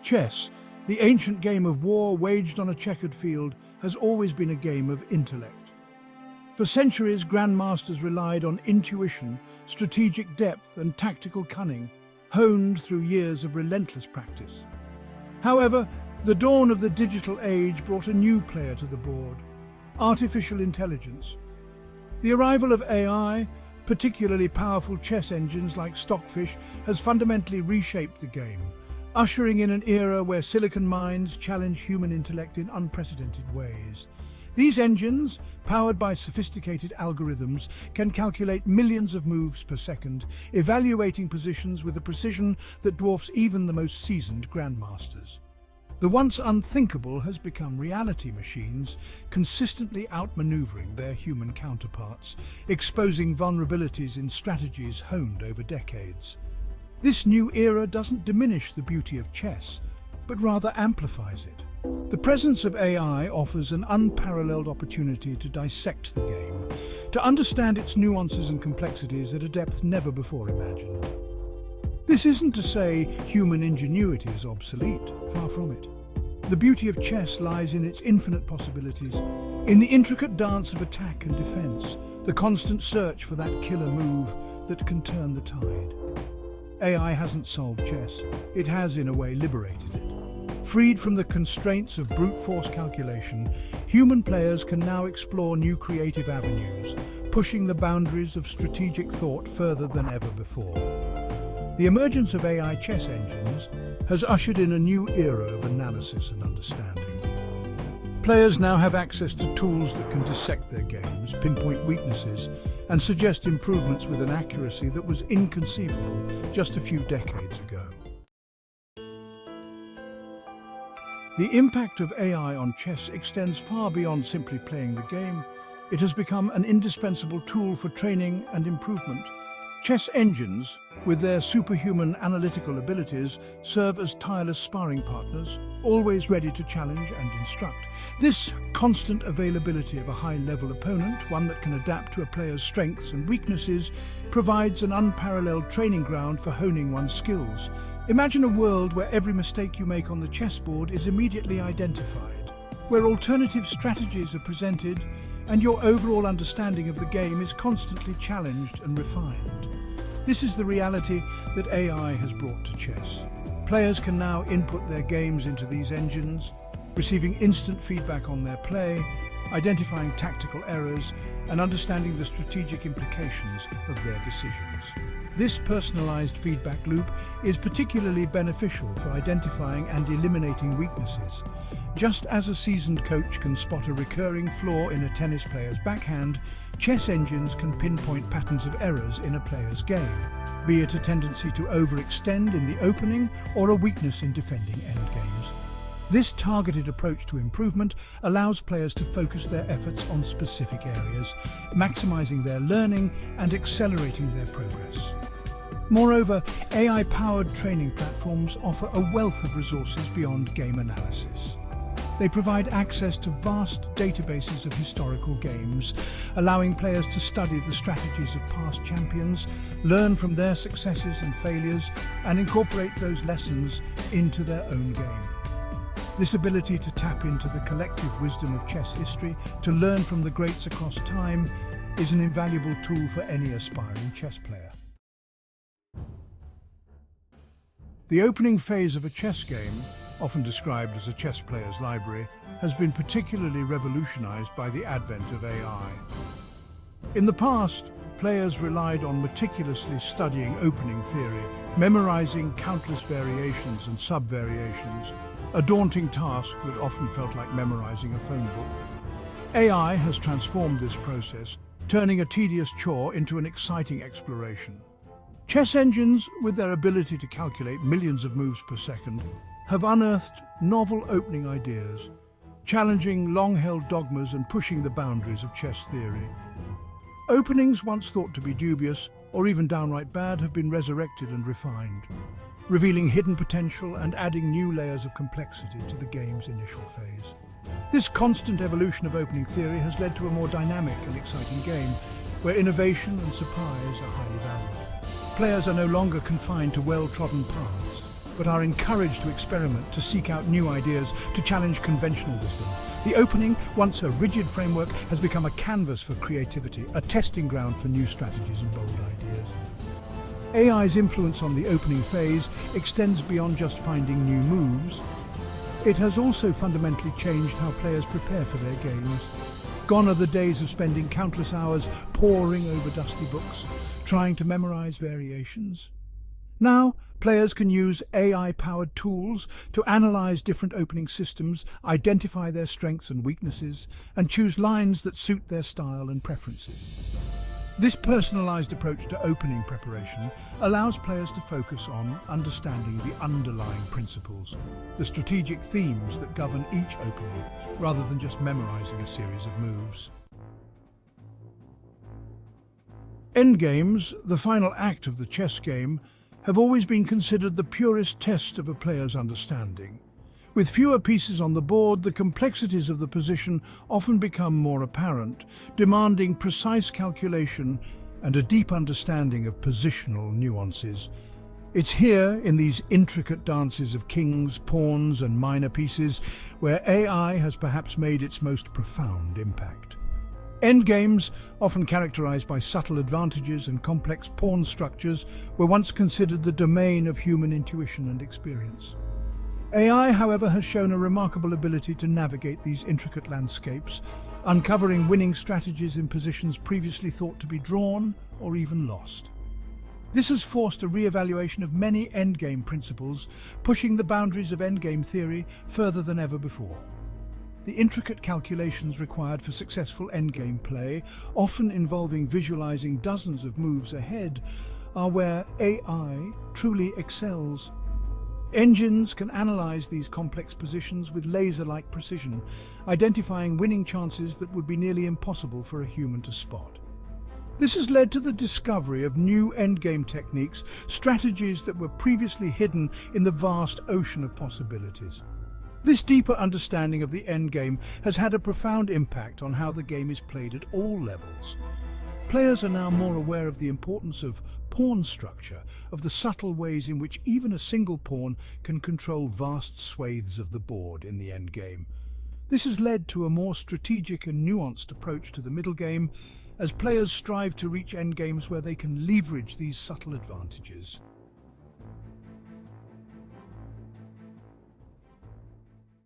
Chess, the ancient game of war waged on a checkered field, has always been a game of intellect. For centuries, grandmasters relied on intuition, strategic depth, and tactical cunning, honed through years of relentless practice. However, the dawn of the digital age brought a new player to the board: artificial intelligence. The arrival of AI, particularly powerful chess engines like Stockfish, has fundamentally reshaped the game, ushering in an era where silicon minds challenge human intellect in unprecedented ways. These engines, powered by sophisticated algorithms, can calculate millions of moves per second, evaluating positions with a precision that dwarfs even the most seasoned grandmasters. The once unthinkable has become reality: machines consistently outmaneuvering their human counterparts, exposing vulnerabilities in strategies honed over decades. This new era doesn't diminish the beauty of chess, but rather amplifies it. The presence of AI offers an unparalleled opportunity to dissect the game, to understand its nuances and complexities at a depth never before imagined. This isn't to say human ingenuity is obsolete, far from it. The beauty of chess lies in its infinite possibilities, in the intricate dance of attack and defense, the constant search for that killer move that can turn the tide. AI hasn't solved chess, it has in a way liberated it. Freed from the constraints of brute force calculation, human players can now explore new creative avenues, pushing the boundaries of strategic thought further than ever before. The emergence of AI chess engines has ushered in a new era of analysis and understanding. Players now have access to tools that can dissect their games, pinpoint weaknesses, and suggest improvements with an accuracy that was inconceivable just a few decades ago. The impact of AI on chess extends far beyond simply playing the game. It has become an indispensable tool for training and improvement. Chess engines, with their superhuman analytical abilities, serve as tireless sparring partners, always ready to challenge and instruct. This constant availability of a high-level opponent, one that can adapt to a player's strengths and weaknesses, provides an unparalleled training ground for honing one's skills. Imagine a world where every mistake you make on the chessboard is immediately identified, where alternative strategies are presented, and your overall understanding of the game is constantly challenged and refined. This is the reality that AI has brought to chess. Players can now input their games into these engines, receiving instant feedback on their play, identifying tactical errors, and understanding the strategic implications of their decisions. This personalized feedback loop is particularly beneficial for identifying and eliminating weaknesses. Just as a seasoned coach can spot a recurring flaw in a tennis player's backhand, chess engines can pinpoint patterns of errors in a player's game, be it a tendency to overextend in the opening or a weakness in defending endgames. This targeted approach to improvement allows players to focus their efforts on specific areas, maximizing their learning and accelerating their progress. Moreover, AI-powered training platforms offer a wealth of resources beyond game analysis. They provide access to vast databases of historical games, allowing players to study the strategies of past champions, learn from their successes and failures, and incorporate those lessons into their own game. This ability to tap into the collective wisdom of chess history, to learn from the greats across time, is an invaluable tool for any aspiring chess player. The opening phase of a chess game, often described as a chess player's library, has been particularly revolutionized by the advent of AI. In the past, players relied on meticulously studying opening theory, memorizing countless variations and sub-variations, a daunting task that often felt like memorizing a phone book. AI has transformed this process, turning a tedious chore into an exciting exploration. Chess engines, with their ability to calculate millions of moves per second, have unearthed novel opening ideas, challenging long-held dogmas and pushing the boundaries of chess theory. Openings once thought to be dubious, or even downright bad, have been resurrected and refined, revealing hidden potential and adding new layers of complexity to the game's initial phase. This constant evolution of opening theory has led to a more dynamic and exciting game, where innovation and surprise are highly valued. Players are no longer confined to well-trodden paths. but are encouraged to experiment, to seek out new ideas, to challenge conventional wisdom. The opening, once a rigid framework, has become a canvas for creativity, a testing ground for new strategies and bold ideas. AI's influence on the opening phase extends beyond just finding new moves. It has also fundamentally changed how players prepare for their games. Gone are the days of spending countless hours poring over dusty books, trying to memorize variations. Now, players can use AI-powered tools to analyze different opening systems, identify their strengths and weaknesses, and choose lines that suit their style and preferences. This personalized approach to opening preparation allows players to focus on understanding the underlying principles, the strategic themes that govern each opening, rather than just memorizing a series of moves. Endgames, the final act of the chess game, have always been considered the purest test of a player's understanding. With fewer pieces on the board, the complexities of the position often become more apparent, demanding precise calculation and a deep understanding of positional nuances. It's here, in these intricate dances of kings, pawns, and minor pieces, where AI has perhaps made its most profound impact. Endgames, often characterized by subtle advantages and complex pawn structures, were once considered the domain of human intuition and experience. AI, however, has shown a remarkable ability to navigate these intricate landscapes, uncovering winning strategies in positions previously thought to be drawn or even lost. This has forced a re-evaluation of many endgame principles, pushing the boundaries of endgame theory further than ever before. The intricate calculations required for successful endgame play, often involving visualizing dozens of moves ahead, are where AI truly excels. Engines can analyze these complex positions with laser-like precision, identifying winning chances that would be nearly impossible for a human to spot. This has led to the discovery of new endgame techniques, strategies that were previously hidden in the vast ocean of possibilities. This deeper understanding of the endgame has had a profound impact on how the game is played at all levels. Players are now more aware of the importance of pawn structure, of the subtle ways in which even a single pawn can control vast swathes of the board in the endgame. This has led to a more strategic and nuanced approach to the middle game, as players strive to reach endgames where they can leverage these subtle advantages.